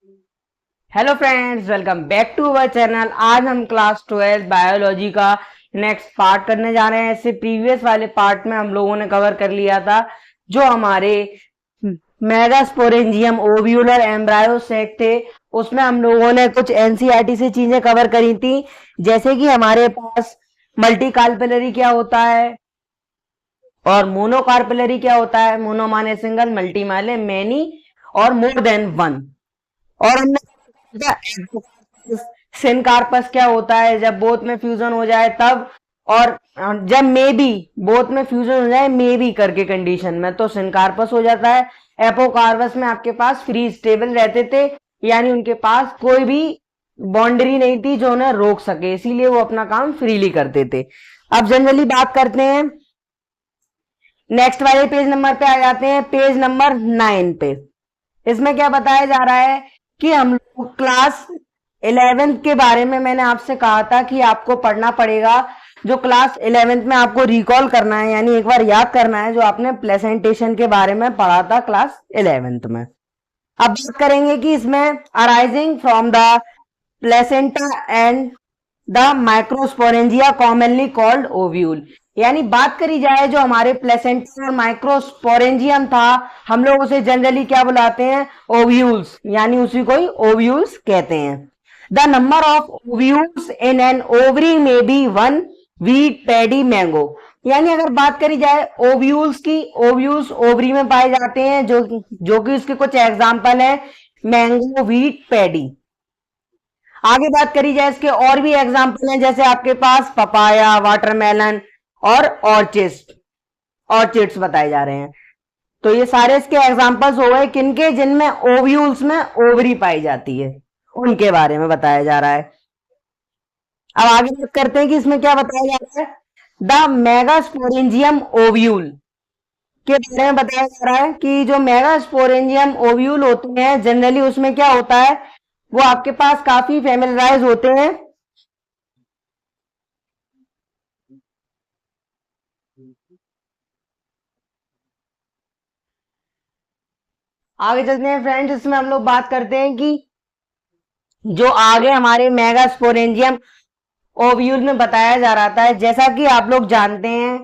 Hello friends, welcome back to our channel. आज हम class 12 biology का नेक्स्ट पार्ट करने जा रहे हैं। इससे प्रीवियस वाले पार्ट में हम लोगों ने कवर कर लिया था जो हमारे मेगास्पोरेंजियम ओव्यूलर एम्ब्रायो सेक थे। उसमें हम लोगों ने कुछ एनसीईआरटी से चीजें कवर करी थी, जैसे कि हमारे पास मल्टी कार्पेलरी क्या होता है और मोनोकार्पेलरी क्या होता है। मोनो माने सिंगल, मल्टी माने मैनी और मोर देन वन। और हमने सिनकार्पस क्या होता है जब बोथ में फ्यूजन हो जाए तब, और जब मे बी बोथ में फ्यूजन हो जाए मे बी करके कंडीशन में तो सिनकार्पस हो जाता है। एपोकार्पस में आपके पास फ्री स्टेबल रहते थे, यानी उनके पास कोई भी बाउंड्री नहीं थी जो उन्हें रोक सके, इसीलिए वो अपना काम फ्रीली करते थे। अब जनरली बात करते हैं, नेक्स्ट वाले पेज नंबर पे आ जाते हैं, पेज नंबर 9 पे। इसमें क्या बताया जा रहा है कि हम लोग क्लास 11th के बारे में, मैंने आपसे कहा था कि आपको पढ़ना पड़ेगा। जो क्लास 11th में आपको रिकॉल करना है, यानी एक बार याद करना है जो आपने प्लेसेंटेशन के बारे में पढ़ा था क्लास 11th में। अब बात करेंगे कि इसमें arising from the placenta and the microsporangia commonly called ovule. यानी बात करी जाए जो हमारे प्लेसेंटा और माइक्रोस्पोरेंजियम था, हम लोग उसे जनरली क्या बुलाते हैं? ओव्यूल्स, यानी उसी को ही ओव्यूल्स कहते हैं। The number of ovules in an ovary में be one, wheat, paddy, mango. यानी अगर बात करी जाए ओव्यूल्स की, ओव्यूल्स ओवरी में पाए जाते हैं, जो कि उसके कुछ एग्जाम्पल है मैंगो, वीट, पैडी। आगे बात करी जाए इसके और भी एग्जाम्पल हैं, जैसे आपके पास पपाया, वाटरमेलन और ऑर्चिड्स बताए जा रहे हैं। तो ये सारे इसके एग्जाम्पल्स हो गए किनके? जिनमें ओव्यूल्स में ओवरी पाई जाती है, उनके बारे में बताया जा रहा है। अब आगे बात करते हैं कि इसमें क्या बताया जा रहा है। द मेगास्पोरेंजियम ओव्यूल के बारे में बताया जा रहा है कि जो मेगास्पोरेंजियम ओव्यूल होते हैं जनरली उसमें क्या होता है, वो आपके पास काफी फेमिलराइज होते हैं। आगे चलते हैं फ्रेंड्स, इसमें हम लोग बात करते हैं कि जो आगे हमारे मेगास्पोरेंजियम ओव्यूल में बताया जा रहा था, जैसा कि आप लोग जानते हैं,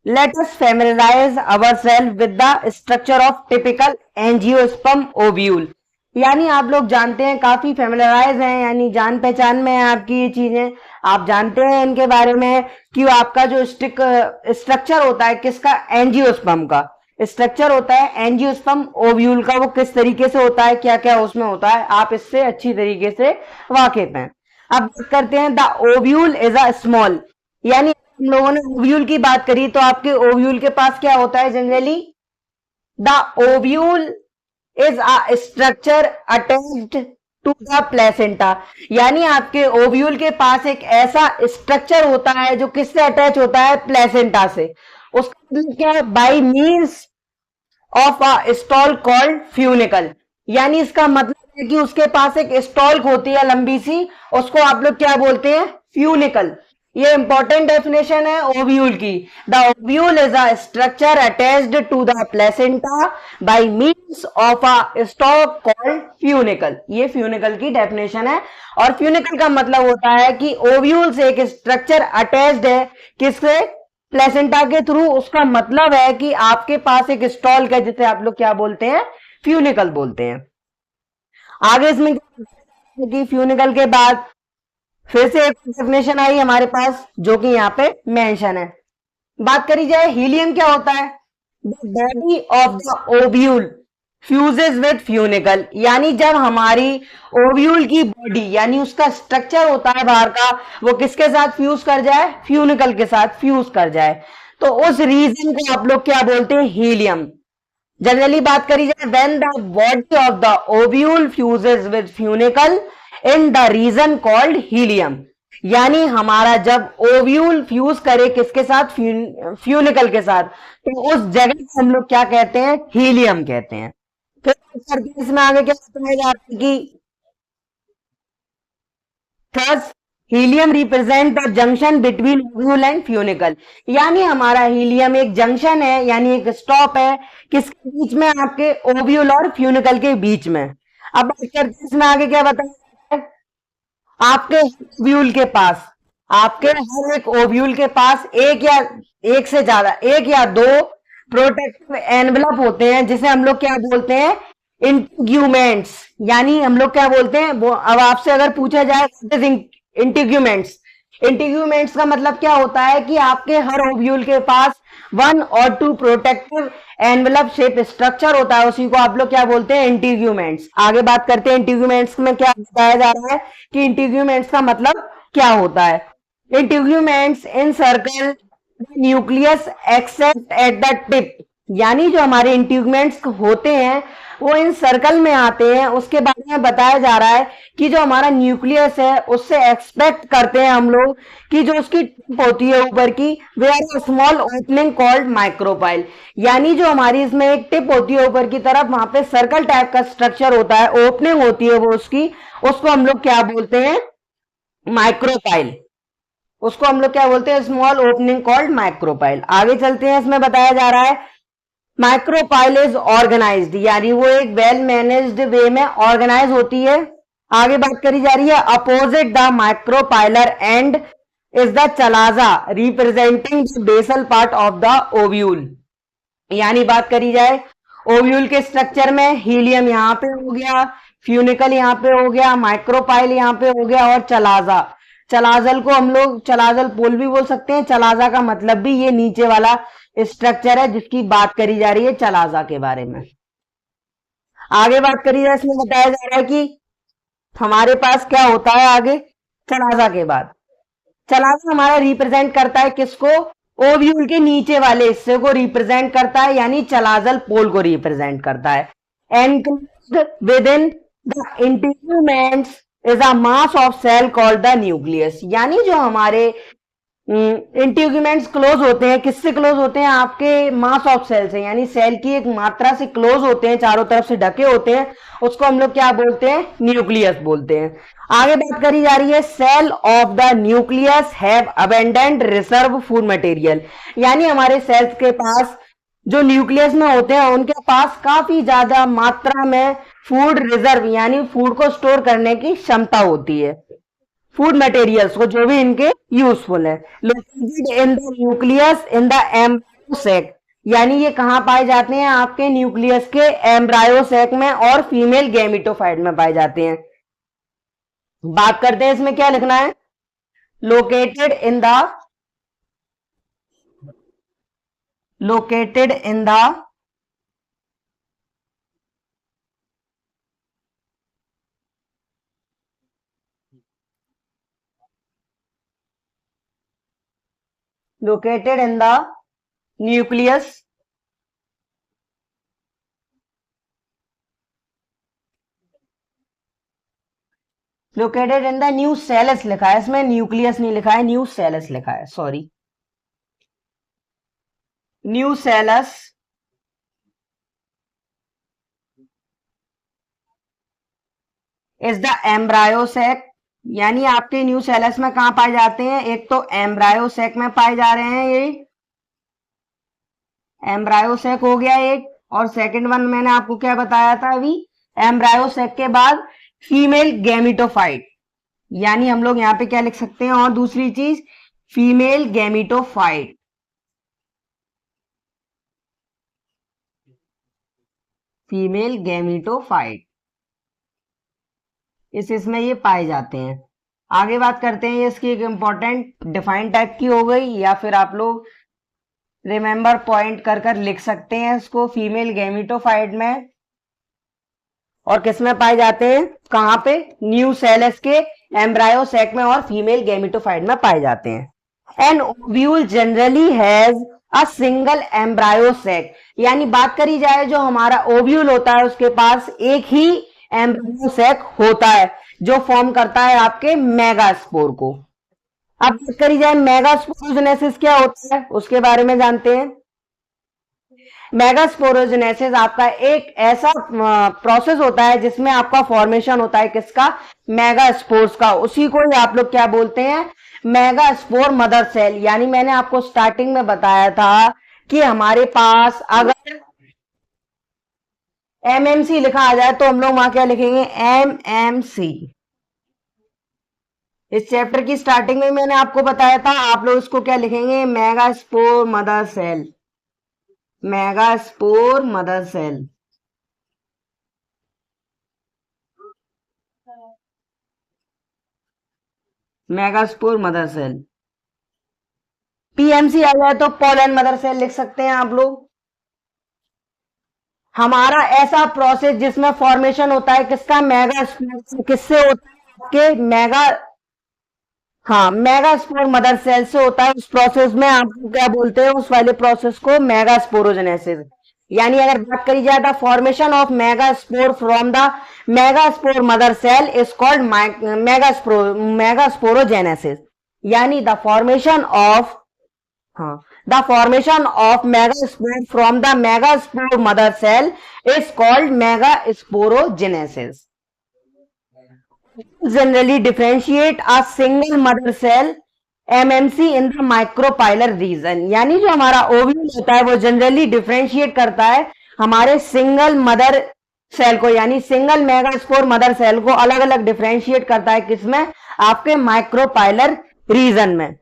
let us familiarise ourselves with the structure of typical angiosperm ovule. यानी आप लोग जानते हैं, काफी फेमिलराइज हैं, यानी जान पहचान में है आपकी ये चीजें, आप जानते हैं इनके बारे में कि आपका जो स्ट्रक्चर होता है किसका? एंजियोस्पर्म का स्ट्रक्चर होता है, एंजियोस्पर्म ओव्यूल का वो किस तरीके से होता है, क्या क्या उसमें होता है, आप इससे अच्छी तरीके से वाकिफ हैं। अब बात करते हैं, the ovule is a small. यानी हम लोगों ने ओव्यूल की बात करी तो आपके ओव्यूल के पास क्या होता है generally? The ovule is a structure attached to the placenta. यानी आपके ओव्यूल के पास एक ऐसा स्ट्रक्चर होता है जो किससे अटैच होता है? प्लेसेंटा से। उसका मतलब क्या है? By means of a stall called funicle. यानी इसका मतलब है कि उसके पास एक स्टॉल्क होती है लंबी सी, उसको आप लोग क्या बोलते हैं? फ्यूनिकल। ये इंपॉर्टेंट डेफिनेशन है ओव्यूल की। The ovule is a structure attached to the placenta by means of a stalk called funicle. ये फ्यूनिकल की डेफिनेशन है। और फ्यूनिकल का मतलब होता है कि ओव्यूल से एक स्ट्रक्चर अटैच्ड है, किससे? प्लेसेंटा के थ्रू। उसका मतलब है कि आपके पास एक स्टॉल का, जिसे आप लोग क्या बोलते हैं? फ्यूनिकल बोलते हैं। आगे इसमें कि फ्यूनिकल के बाद फिर से एक डेफिनेशन आई हमारे पास जो कि यहाँ पे मेंशन है। बात करी जाए हीलियम क्या होता है? The body of the ovule fuses with funicle. यानी जब हमारी ओव्यूल की बॉडी, यानी उसका स्ट्रक्चर होता है बाहर का, वो किसके साथ फ्यूज कर जाए? फ्यूनिकल के साथ फ्यूज कर जाए, तो उस रीजन को आप लोग क्या बोलते हैं? हीलियम। जनरली बात करी जाए, when the body of the ovule fuses with funicle in the reason called helium. यानी हमारा जब ओव्यूल फ्यूज करे किसके साथ? फ्यूनिकल के साथ, तो उस जगह को हम लोग क्या कहते हैं? हीलियम कहते हैं। फिर इसमें आगे क्या बताया जाता है कि thus hilum represent the junction between ovule and funicle. यानी हमारा हीलियम एक जंक्शन है, यानी एक स्टॉप है, किसके बीच में? आपके ओव्यूल और फ्यूनिकल के बीच में। अब बात करते हैं इसमें आगे क्या बताया, आपके ओव्यूल के पास, आपके हर एक ओव्यूल के पास एक या एक से ज्यादा, एक या दो प्रोटेक्टिव एनवलप होते हैं, जिसे हम लोग क्या बोलते हैं, इंटीग्यूमेंट्स। यानी हम लोग क्या बोलते हैं अब आपसे अगर पूछा जाए इंटीग्यूमेंट्स, इंटीग्यूमेंट्स का मतलब क्या होता है कि आपके हर ओव्यूल के पास वन और two protective envelope shape structure होता है, उसी को आप लोग क्या बोलते हैं, इंटीग्यूमेंट्स। आगे बात करते हैं इंटीग्यूमेंट्स में क्या बताया जा रहा है कि इंटीग्यूमेंट्स का मतलब क्या होता है। Integuments in circle nucleus accept at the tip, यानी जो हमारे इंटीग्यूमेंट्स होते हैं वो इन सर्कल में आते हैं, उसके बारे में बताया जा रहा है कि जो हमारा न्यूक्लियस है उससे एक्सपेक्ट करते हैं हम लोग कि जो उसकी टिप होती है ऊपर की, they are small opening called micropyle. यानी जो हमारी इसमें एक टिप होती है ऊपर की तरफ, वहां पे सर्कल टाइप का स्ट्रक्चर होता है, ओपनिंग होती है वो उसकी, उसको हम लोग क्या बोलते हैं, माइक्रोपाइल। उसको हम लोग क्या बोलते हैं, स्मॉल ओपनिंग कॉल्ड माइक्रोपाइल। आगे चलते हैं, इसमें बताया जा रहा है माइक्रोपाइल इज ऑर्गेनाइज्ड, यानी वो एक वेल मैनेज्ड वे में ऑर्गेनाइज होती है। आगे बात करी जा रही है opposite the micropylar end is the chalaza representing the basal part of the ovule. यानी बात करी जाए ओव्यूल के स्ट्रक्चर में, हीलियम यहां पे हो गया, फ्यूनिकल यहां पे हो गया, माइक्रोपाइल यहां पे हो गया, और चलाजा, चलाजल को हम लोग चलाजल पोल भी बोल सकते हैं, चलाजा का मतलब भी ये नीचे वाला स्ट्रक्चर है जिसकी बात करी जा रही है चलाजा के बारे में। आगे बात करी जाए, इसमें बताया जा रहा है कि हमारे पास क्या होता है आगे चलाजा के बाद, चलाजा हमारा रिप्रेजेंट करता है किसको, ओव्यूल के नीचे वाले हिस्से को रिप्रेजेंट करता है, यानी चलाजल पोल को रिप्रेजेंट करता है। Enclosed within the integuments is a mass of cell called the nucleus. यानी जो हमारे इंटीग्यूमेंट्स क्लोज होते हैं, किससे क्लोज होते हैं, आपके मास ऑफ सेल से, यानी सेल की एक मात्रा से क्लोज होते हैं, चारों तरफ से ढके होते हैं, उसको हम लोग क्या बोलते हैं, न्यूक्लियस बोलते हैं। आगे बात करी जा रही है cell of the nucleus have abundant reserve food material. यानी हमारे सेल्स के पास जो न्यूक्लियस में होते हैं उनके पास काफी ज्यादा मात्रा में फूड रिजर्व, यानी फूड को स्टोर करने की क्षमता होती है, फूड मटेरियल्स को, जो भी इनके यूजफुल है। Located in the nucleus in the embryo sac, यानी ये कहां पाए जाते हैं, आपके न्यूक्लियस के एम्ब्रायोसेक में और फीमेल गैमेटोफाइट में पाए जाते हैं। बात करते हैं इसमें क्या लिखना है, located in the located in the located in the nucleus located in the new cells लिखा है, इसमें न्यूक्लियस नहीं लिखा है, न्यू सेलस लिखा है, sorry, new cells is the embryo sac. यानी आपके न्यू सेलस में कहां पाए जाते हैं, एक तो एम्ब्रायोसेक में पाए जा रहे हैं, ये एम्ब्रायोसेक हो गया एक, और सेकंड वन मैंने आपको क्या बताया था अभी, एम्ब्रायोसेक के बाद फीमेल गैमेटोफाइट, यानी हम लोग यहां पे क्या लिख सकते हैं, और दूसरी चीज फीमेल गैमेटोफाइट, फीमेल गैमेटोफाइट इसमें ये पाए जाते हैं। आगे बात करते हैं, ये इसकी एक इंपॉर्टेंट डिफाइन टाइप की हो गई, या फिर आप लोग रिमेंबर पॉइंट कर कर लिख सकते हैं इसको, फीमेल गैमेटोफाइट में, और किस में पाए जाते हैं, कहां पे, न्यू सेलस के एम्ब्रायोसेक में और फीमेल गैमेटोफाइट में पाए जाते हैं। An ovule generally has a single embryo sac, यानी बात करी जाए जो हमारा ओव्यूल होता है उसके पास एक ही एम्ब्रायोसेक होता है जो फॉर्म करता है आपके मेगास्पोर को। अब बात करी जाए मेगास्पोरोजेनेसिस क्या होता है उसके बारे में जानते हैं। मेगास्पोरोजेनेसिस आपका एक ऐसा प्रोसेस होता है जिसमें आपका फॉर्मेशन होता है किसका, मेगास्पोर्स का, उसी को ही आप लोग क्या बोलते हैं, मेगास्पोर मदर सेल। यानी मैंने आपको स्टार्टिंग में बताया था कि हमारे पास अगर एमएमसी लिखा आ जाए तो हम लोग वहां क्या लिखेंगे, एमएमसी। इस चैप्टर की स्टार्टिंग में मैंने आपको बताया था, आप लोग इसको क्या लिखेंगे, megaspore mother cell, megaspore mother cell. Megaspore mother cell. PMC आ जाए तो पोलन मदर सेल लिख सकते हैं आप लोग। हमारा ऐसा प्रोसेस जिसमें फॉर्मेशन होता है किसका, मेगास्पोर से। किससे होता है आपके, मेगा, हाँ मेगास्पोर मदर सेल से होता है। उस प्रोसेस में आपको क्या बोलते हैं, उस वाले प्रोसेस को मेगास्पोरोजेनेसिस। यानी अगर बात करी जाए the formation of megaspore from the megaspore mother cell is called megasporogenesis. यानी द फॉर्मेशन ऑफ, हाँ, the formation of megaspore from the megaspore mother cell is called megasporogenesis. Generally differentiate a single mother cell MMC in the micropylar region। यानी जो हमारा ovule होता है वो generally differentiate करता है हमारे सिंगल मदर सेल को, यानी सिंगल मेगास्पोर मदर सेल को अलग अलग डिफरेंशिएट करता है किसमें, आपके माइक्रोपाइलर रीजन में।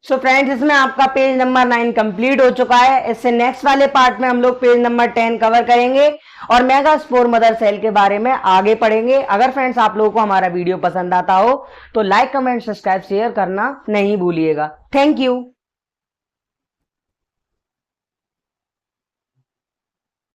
सो फ्रेंड्स, इसमें आपका पेज नंबर 9 कंप्लीट हो चुका है। इससे नेक्स्ट वाले पार्ट में हम लोग पेज नंबर 10 कवर करेंगे और मेगास्पोर मदर सेल के बारे में आगे पढ़ेंगे। अगर फ्रेंड्स आप लोगों को हमारा वीडियो पसंद आता हो तो लाइक, कमेंट, सब्सक्राइब, शेयर करना नहीं भूलिएगा। Thank you.